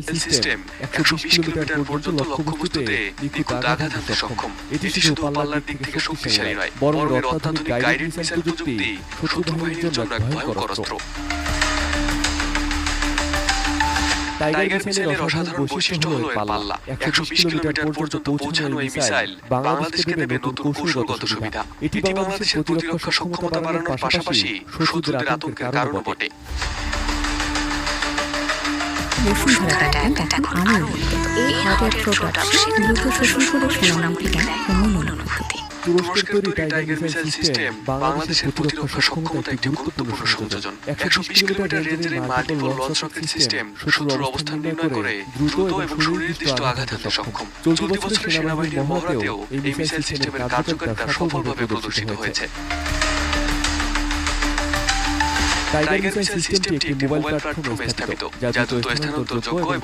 System ১২০ kilometre পর্যন্ত লক্ষ্যবস্তুতে নিখুঁত আঘাত হানতে সক্ষম। এটি শুধু পাল্লার দিক থেকে শক্তিশালী নয়, বরং এর অত্যাধুনিক গাইডেড মিসাইল প্রযুক্তি শত্রু বাহিনীর জন্য এক ভয়ঙ্কর অস্ত্র। টাইগার মিসাইলের অসাধারণ বৈশিষ্ট্য হলো এর পাল্লা। ১২০ কিলোমিটার পর্যন্ত পৌঁছানো এই মিসাইল বাংলাদেশকে দেবে নতুন কৌশলগত সুবিধা। এটি বাংলাদেশের প্রতিরক্ষা সক্ষমতা বাড়ানোর পাশাপাশি শত্রুদের আতঙ্কের কারণও বটে। বসুন্ধরা ব্যাটার এখন আরও এই হার্ডওয়্যার প্রোডাক্টস দ্রুত শোষণ করে সুনামকে দেয় অমূল্য অনুভূতি। তুরস্কের তৈরি টাইগার মিসাইল সিস্টেম বাংলাদেশের প্রতিরক্ষা সক্ষমতা একটি গুরুত্বপূর্ণ সংযোজন। ১২০ কিলোমিটার রেঞ্জের মাল্টিপল লঞ্চ রকেট সিস্টেম শত্রুর অবস্থান নির্ণয় করে দ্রুত এবং সুনির্দিষ্ট আঘাত হানতে সক্ষম। চলতি বছরের সেনাবাহিনীর মহড়াতেও এই মিসাইল সিস্টেমের কার্যকারিতা সফলভাবে প্রদর্শিত হয়েছে। টাইগার মিসাইল সিস্টেমটি একটি মোবাইল প্ল্যাটফর্মে স্থাপিত, যা দ্রুত স্থানান্তরযোগ্য